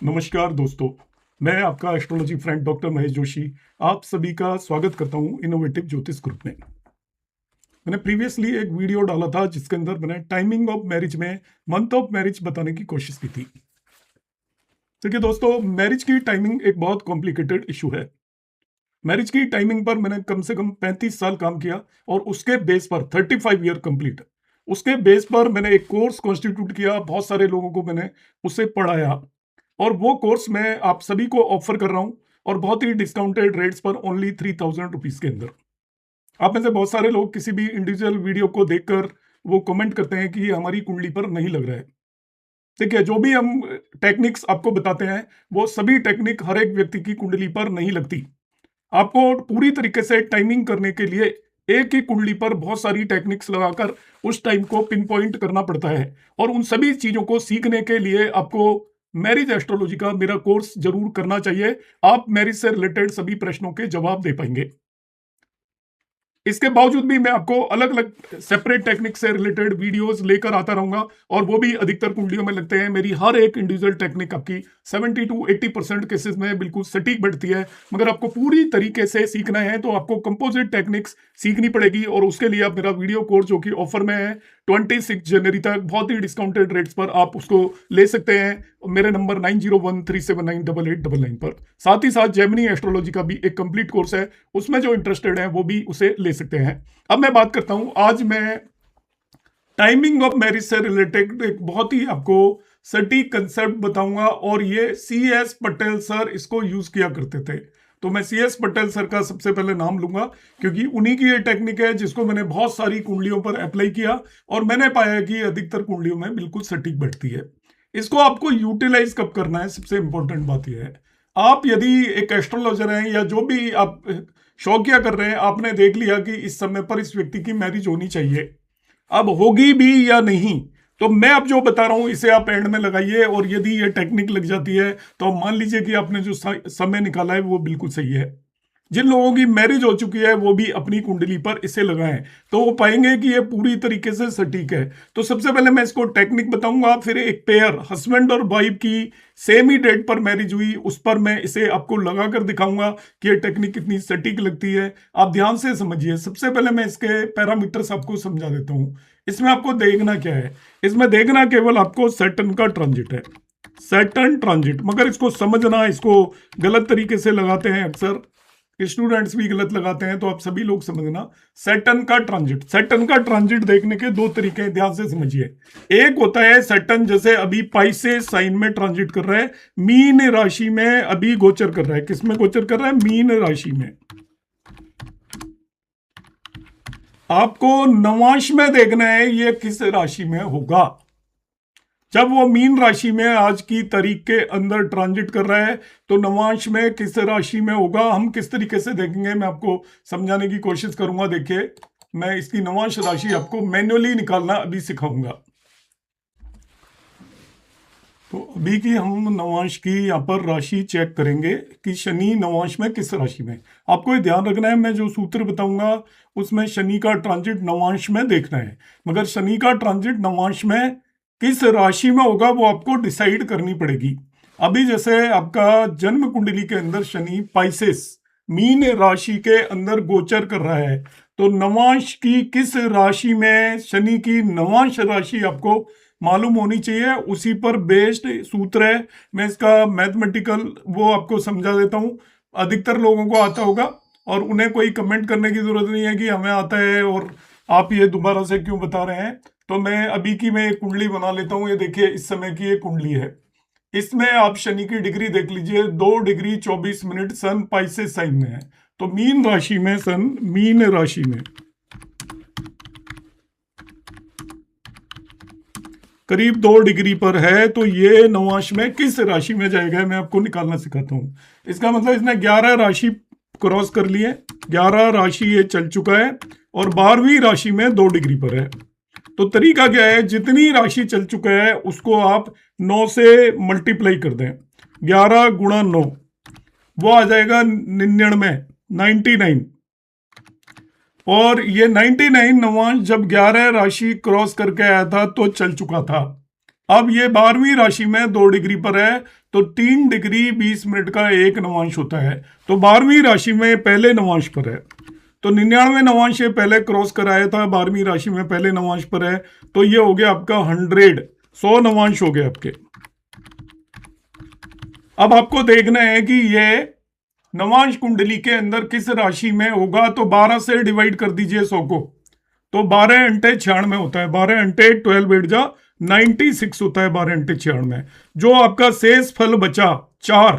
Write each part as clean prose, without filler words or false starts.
नमस्कार दोस्तों, मैं आपका astrology friend doctor Mahesh Joshi आप सभी का स्वागत करता हूं इनोवेटिव ज्योतिष ग्रुप में। मैंने प्रीवियसली एक वीडियो डाला था जिसके अंदर मैंने टाइमिंग ऑफ मैरिज में मंथ ऑफ मैरिज बताने की कोशिश की थी। देखिए दोस्तों, मैरिज की टाइमिंग एक बहुत कॉम्प्लिकेटेड इशू है। मैरिज की टाइमिंग पर मैंने कम से कम 35 साल काम किया और उसके बेस पर 35 ईयर कंप्लीट, उसके बेस पर मैंने एक कोर्स कॉन्स्टिट्यूट किया, बहुत सारे लोगों को मैंने उसे पढ़ाया और वो कोर्स मैं आप सभी को ऑफर कर रहा हूं और बहुत ही डिस्काउंटेड रेट्स पर ओनली 3000 रुपीज के अंदर। आप में से बहुत सारे लोग किसी भी इंडिविजुअल वीडियो को देखकर वो कमेंट करते हैं कि ये हमारी कुंडली पर नहीं लग रहा है। देखिए, जो भी हम टेक्निक्स आपको बताते हैं वो सभी टेक्निक हर एक व्यक्ति की कुंडली पर नहीं लगती। आपको पूरी तरीके से टाइमिंग करने के लिए एक ही कुंडली पर बहुत सारी टेक्निक्स लगाकर उस टाइम को पिन पॉइंट करना पड़ता है और उन सभी चीजों को सीखने के लिए आपको मैरिज एस्ट्रोलॉजी का मेरा कोर्स जरूर करना चाहिए। आप मैरिज से रिलेटेड सभी प्रश्नों के जवाब दे पाएंगे। इसके बावजूद भी मैं आपको अलग अलग सेपरेट टेक्निक से रिलेटेड वीडियोस लेकर आता रहूंगा और वो भी अधिकतर कुंडलियों में लगते हैं। मेरी हर एक इंडिविजुअल टेक्निक आपकी 70 to 80% केसेस में बिल्कुल सटीक बैठती है। मगर आपको पूरी तरीके से सीखना है तो आपको कंपोजिट टेक्निक्स सीखनी पड़ेगी और उसके लिए आप मेरा वीडियो कोर्स जो कि ऑफर में है 26 जनवरी तक बहुत ही डिस्काउंटेड रेट्स पर आप उसको ले सकते हैं मेरे नंबर 9013798899 पर। साथ ही साथ जेमिनी एस्ट्रोलॉजी का भी एक कंप्लीट कोर्स है, उसमें जो इंटरेस्टेड है वो भी उसे ले सकते हैं। अब मैं बात करता हूं, आज मैं टाइमिंग ऑफ मैरिज से रिलेटेड एक बहुत ही आपको सटीक कंसेप्ट बताऊंगा और ये CS पटेल सर इसको यूज किया करते थे। तो मैं CS पटेल सर का सबसे पहले नाम लूंगा क्योंकि उन्हीं की ये टेक्निक है जिसको मैंने बहुत सारी कुंडलियों पर अप्लाई किया और मैंने पाया कि अधिकतर कुंडलियों में बिल्कुल सटीक बैठती है। इसको आपको यूटिलाइज कब करना है, सबसे इंपॉर्टेंट बात यह है। आप यदि एक एस्ट्रोलॉजर हैं या जो भी आप शौकिया कर रहे हैं, आपने देख लिया कि इस समय पर इस व्यक्ति की मैरिज होनी चाहिए, अब होगी भी या नहीं, तो मैं अब जो बता रहा हूं इसे आप एंड में लगाइए और यदि ये टेक्निक लग जाती है तो मान लीजिए कि आपने जो समय निकाला है वो बिल्कुल सही है। जिन लोगों की मैरिज हो चुकी है वो भी अपनी कुंडली पर इसे लगाएं तो वो पाएंगे कि ये पूरी तरीके से सटीक है। तो सबसे पहले मैं इसको टेक्निक बताऊंगा, फिर एक पेयर हस्बैंड और वाइफ की सेम ही डेट पर मैरिज हुई उस पर मैं इसे आपको लगाकर दिखाऊंगा कि ये टेक्निक कितनी सटीक लगती है। आप ध्यान से समझिए। सबसे पहले मैं इसके पैरामीटर्स आपको समझा देता हूं। इसमें आपको देखना क्या है, इसमें देखना केवल आपको सैटर्न का ट्रांजिट है, सैटर्न ट्रांजिट। मगर इसको समझना, इसको गलत तरीके से लगाते हैं अक्सर, स्टूडेंट्स भी गलत लगाते हैं, तो आप सभी लोग समझना। सैटर्न का ट्रांजिट, सैटर्न का ट्रांजिट देखने के दो तरीके हैं, ध्यान से समझिए। एक होता है सैटर्न जैसे अभी पाइसेस साइन में ट्रांजिट कर रहा है, मीन राशि में अभी गोचर कर रहा है। किस में गोचर कर रहा है? मीन राशि में। आपको नवांश में देखना है ये किस राशि में होगा। जब वो मीन राशि में आज की तारीख के अंदर ट्रांजिट कर रहा है तो नवांश में किस राशि में होगा, हम किस तरीके से देखेंगे मैं आपको समझाने की कोशिश करूंगा। देखिए, मैं इसकी नवांश राशि आपको मैन्युअली निकालना अभी सिखाऊंगा। तो अभी की हम नवांश की यहाँ पर राशि चेक करेंगे कि शनि नवांश में किस राशि में। आपको ये ध्यान रखना है, मैं जो सूत्र बताऊंगा उसमें शनि का ट्रांजिट नवांश में देखना है, मगर शनि का ट्रांजिट नवांश में किस राशि में होगा वो आपको डिसाइड करनी पड़ेगी। अभी जैसे आपका जन्म कुंडली के अंदर शनि पाइसेस मीन राशि के अंदर गोचर कर रहा है, तो नवांश की किस राशि में शनि की नवांश राशि आपको मालूम होनी चाहिए। उसी पर बेस्ड सूत्र है, मैं इसका मैथमेटिकल वो आपको समझा देता हूं। अधिकतर लोगों को आता होगा और उन्हें कोई कमेंट करने की जरूरत नहीं है कि हमें आता है और आप ये दोबारा से क्यों बता रहे हैं। तो मैं अभी की मैं एक कुंडली बना लेता हूं। ये देखिए, इस समय की ये कुंडली है, इसमें आप शनि की डिग्री देख लीजिए, 2 डिग्री 24 मिनट सन पाइसेस साइन में है। तो मीन राशि में, सन मीन राशि में करीब 2 डिग्री पर है, तो ये नवांश में किस राशि में जाएगा मैं आपको निकालना सिखाता हूं। इसका मतलब इसने 11 राशि क्रॉस कर लिए, 11 राशि ये चल चुका है और 12वीं राशि में 2 डिग्री पर है। तो तरीका क्या है, जितनी राशि चल चुका है उसको आप 9 से मल्टीप्लाई कर दें। 11 गुणा 9 वो आ जाएगा 99, 99। और ये 99 नवांश जब 11 राशि क्रॉस करके आया था तो चल चुका था। अब ये 12वीं राशि में 2 डिग्री पर है, तो 3 डिग्री 20 मिनट का एक नवांश होता है। तो 12वीं राशि में पहले नवांश पर है, तो 99 नवांश ये पहले क्रॉस कराया था, 12वीं राशि में पहले नवांश पर है, तो ये हो गया आपका 100 नवांश हो गए आपके। अब आपको देखना है कि ये नवांश कुंडली के अंदर किस राशि में होगा, तो 12 से डिवाइड कर दीजिए 100 को, तो 12 अंटे 96 होता है, 12 अंटे 12 8 जा 96 होता है, 12 अंटे 96। जो आपका शेष फल बचा 4,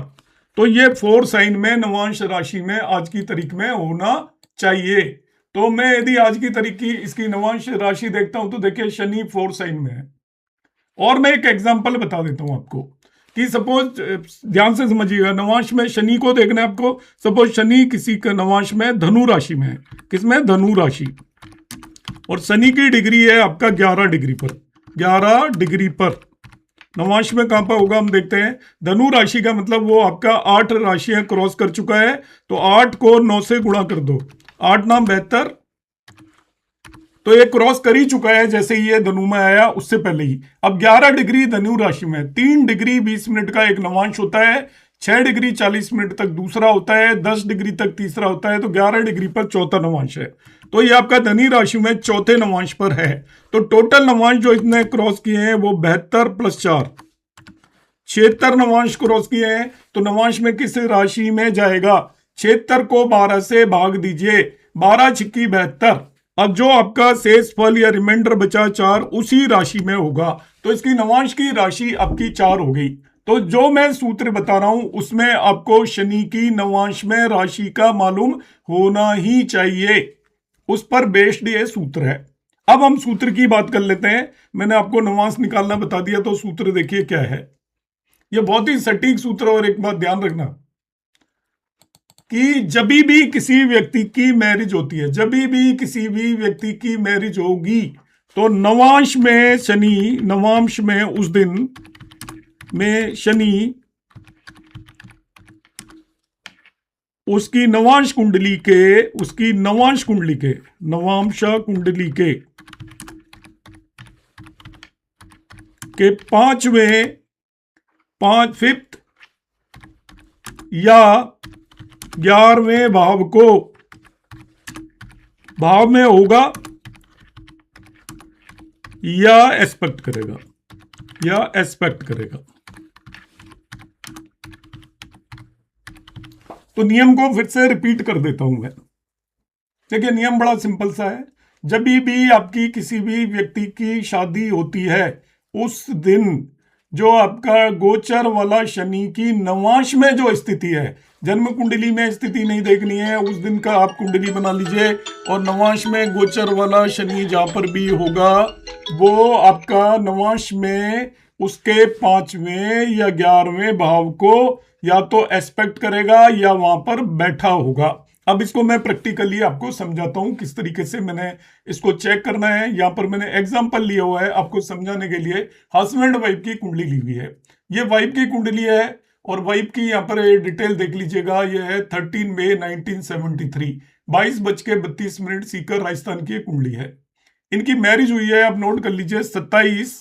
तो ये 4 साइन में नवांश राशि में आज की तारीख में होना चाहिए। तो मैं यदि आज की तारीख की इसकी नवांश राशि देखता हूं तो देखिए शनि 4 साइन में है। और मैं एक एग्जांपल बता देता हूं आपको कि सपोज, ध्यान से समझिएगा, नवांश में शनि को देखना है आपको। सपोज शनि किसी का नवांश में धनु राशि में है, किसमें, धनु राशि, और शनि की डिग्री है आपका 11 डिग्री पर, 11 डिग्री पर। नवांश में कहां पर होगा हम देखते हैं। धनु राशि का मतलब वो आपका 8 राशियां क्रॉस कर चुका है, तो 8 को 9 से गुणा कर दो, 8 नाम 72, तो ये क्रॉस कर ही चुका है जैसे ही ये धनु में आया, उससे पहले ही। अब 11 डिग्री धनु राशि में 3 डिग्री 20 मिनट का एक नवांश होता है, 6 डिग्री 40 मिनट तक दूसरा होता है, 10 डिग्री तक तीसरा होता है, तो 11 डिग्री पर चौथा नवांश है। तो ये आपका धनु राशि में चौथे नवांश पर है। तो टोटल नवांश जो इसने क्रॉस किए हैं वो 72 + 4 76 नवांश क्रॉस किए हैं। तो नवांश में किस राशि में जाएगा, 76 को 12 से भाग दीजिए, 12 छिक्की 72। अब जो आपका शेष फल या रिमाइंडर बचा 4 उसी राशि में होगा, तो इसकी नवांश की राशि आपकी 4 हो गई। तो जो मैं सूत्र बता रहा हूं उसमें आपको शनि की नवांश में राशि का मालूम होना ही चाहिए, उस पर बेस्ड ये सूत्र है। अब हम सूत्र की बात कर लेते हैं। मैंने आपको नवांश निकालना बता दिया, तो सूत्र देखिए क्या है। ये बहुत ही सटीक सूत्र, और एक बात ध्यान रखना कि जब भी किसी व्यक्ति की मैरिज होती है, जब भी किसी भी व्यक्ति की मैरिज होगी, तो नवांश में शनि, नवांश में उस दिन में शनि उसकी नवांश कुंडली के, उसकी नवांश कुंडली के, नवांशा कुंडली के 5th या 11वें भाव को, भाव में होगा या एस्पेक्ट करेगा, या एस्पेक्ट करेगा। तो नियम को फिर से रिपीट कर देता हूं मैं। देखिए नियम बड़ा सिंपल सा है। जब भी आपकी किसी भी व्यक्ति की शादी होती है, उस दिन जो आपका गोचर वाला शनि की नवांश में जो स्थिति है, जन्म कुंडली में स्थिति नहीं देखनी है, उस दिन का आप कुंडली बना लीजिए, और नवांश में गोचर वाला शनि जहां पर भी होगा वो आपका नवांश में उसके 5वें या 11वें भाव को या तो एस्पेक्ट करेगा या वहां पर बैठा होगा। अब इसको मैं प्रैक्टिकली आपको समझाता हूं किस तरीके से मैंने इसको चेक करना है। यहां पर मैंने एग्जांपल लिया हुआ है आपको समझाने के लिए। हस्बैंड वाइफ की कुंडली ली हुई है, ये वाइफ की कुंडली है, और वाइफ की यहाँ पर डिटेल देख लीजिएगा। ये है 13 मई 1973, 22:32 सीकर राजस्थान की कुंडली है। इनकी मैरिज हुई है, आप नोट कर लीजिए, 27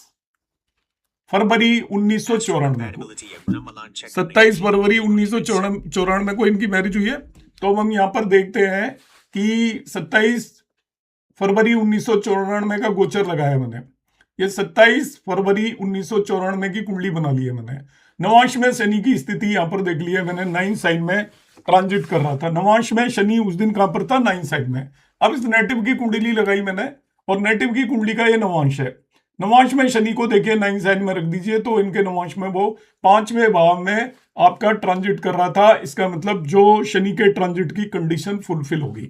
फरवरी 1994 को, 27 फरवरी 1994 को इनकी मैरिज हुई है। तो हम यहाँ पर देखते हैं कि 27 फरवरी 1994 का गोचर लगाया मैंने। ये 27 फरवरी 1994 की कुंडली बना ली है मैंने। नवांश में शनि की स्थिति यहाँ पर देख ली है मैंने, 9 साइन में ट्रांजिट कर रहा था। नवांश में शनि उस दिन कहां पर था, 9 साइन में। अब इस नेटिव की कुंडली लगाई मैंने, और नेटिव की कुंडली का ये नवांश है। नवांश में शनि को देखिए 9 साइन में रख दीजिए, तो इनके नवांश में वो 5वें भाव में आपका ट्रांजिट कर रहा था। इसका मतलब जो शनि के ट्रांजिट की कंडीशन फुलफिल होगी।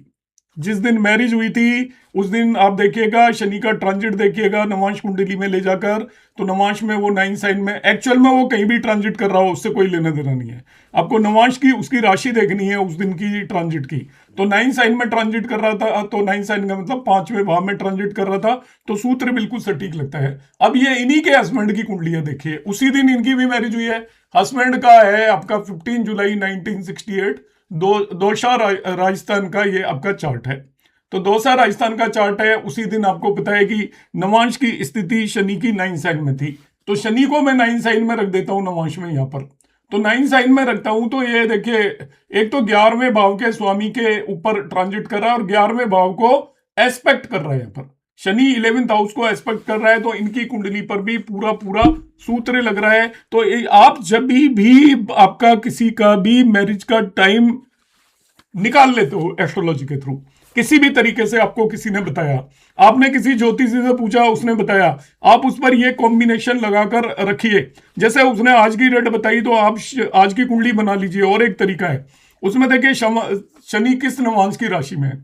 जिस दिन मैरिज हुई थी उस दिन आप देखिएगा शनि का ट्रांजिट देखिएगा नवांश कुंडली में ले जाकर, तो नवांश में वो 9 साइन में, एक्चुअल में वो कहीं भी ट्रांजिट कर रहा हो उससे कोई लेना देना नहीं है। आपको नवांश की उसकी राशि देखनी है उस दिन की ट्रांजिट की। तो 9 साइन में ट्रांजिट कर रहा था, तो 9 साइन का मतलब 5वें भाव में ट्रांजिट कर रहा था, तो सूत्र बिल्कुल सटीक लगता है। अब ये इन्हीं के हस्बैंड की कुंडली है, देखिए उसी दिन इनकी भी मैरिज हुई है। हस्बैंड का है आपका 15 जुलाई 1968, दौसा राजस्थान का ये आपका चार्ट है। तो दौसा राजस्थान का चार्ट है, उसी दिन आपको पता है कि नवांश की स्थिति शनि की 9 साइन में थी। तो शनि को मैं 9 साइन में रख देता हूं नवांश में यहां पर। तो 9 साइन में रखता हूं तो ये देखिए, एक तो 11वें भाव के स्वामी के ऊपर ट्रांजिट कर रहा है और 11वें भाव को एस्पेक्ट कर रहा है। यहां पर शनि 11th हाउस को एस्पेक्ट कर रहा है, तो इनकी कुंडली पर भी पूरा पूरा सूत्र लग रहा है। तो आप जब भी आपका किसी का भी मैरिज का टाइम निकाल लेते हो एस्ट्रोलॉजी के थ्रू, किसी भी तरीके से आपको किसी ने बताया, आपने किसी ज्योतिषी से पूछा, उसने बताया, आप उस पर ये कॉम्बिनेशन लगाकर रखिए। जैसे उसने आज की डेट बताई तो आप आज की कुंडली बना लीजिए। और एक तरीका है, उसमें देखिए शनि किस नवांश की राशि में है,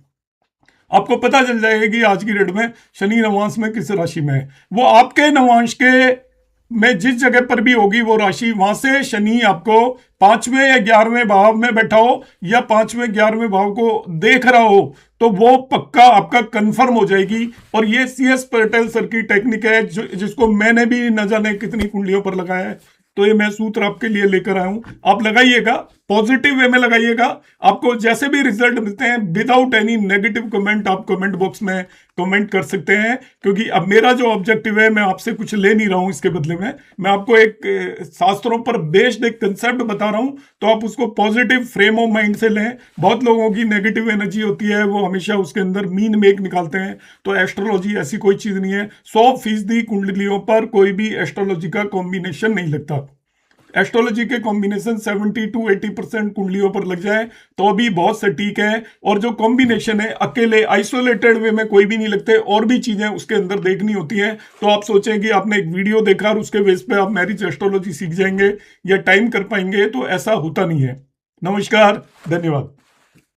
आपको पता चल जाएगा कि आज की डेट में शनि नवांश में किस राशि में है। वो आपके नवांश के में जिस जगह पर भी होगी वो राशि, वहां से शनि आपको 5वें या 11वें भाव में बैठा हो या 5वें 11वें भाव को देख रहा हो, तो वो पक्का आपका कंफर्म हो जाएगी। और ये CS पटेल सर की टेक्निक है, जिसको मैंने भी न जाने कितनी कुंडलियों पर लगाया है। तो ये मैं सूत्र आपके लिए लेकर आया हूं, आप लगाइएगा, पॉजिटिव वे में लगाइएगा। आपको जैसे भी रिजल्ट मिलते हैं विदाउट एनी नेगेटिव कमेंट, आप कमेंट बॉक्स में कमेंट कर सकते हैं। क्योंकि अब मेरा जो ऑब्जेक्टिव है, मैं आपसे कुछ ले नहीं रहा हूं इसके बदले में, मैं आपको एक शास्त्रों पर बेस्ड एक कंसेप्ट बता रहा हूं, तो आप उसको पॉजिटिव फ्रेम ऑफ माइंड से लें। बहुत लोगों की नेगेटिव एनर्जी होती है, वो हमेशा उसके अंदर मीन मेक निकालते हैं। तो एस्ट्रोलॉजी ऐसी कोई चीज नहीं है। 100% कुंडलियों पर कोई भी एस्ट्रोलॉजी का कॉम्बिनेशन नहीं लगता। एस्ट्रोलॉजी के कॉम्बिनेशन 70 to 80% कुंडलियों पर लग जाए तो भी बहुत सटीक है। और जो कॉम्बिनेशन है अकेले आइसोलेटेड वे में कोई भी नहीं लगते, और भी चीजें उसके अंदर देखनी होती हैं। तो आप सोचें कि आपने एक वीडियो देखा और उसके बेस पे आप मैरिज एस्ट्रोलॉजी सीख जाएंगे या टाइम कर पाएंगे, तो ऐसा होता नहीं है। नमस्कार, धन्यवाद।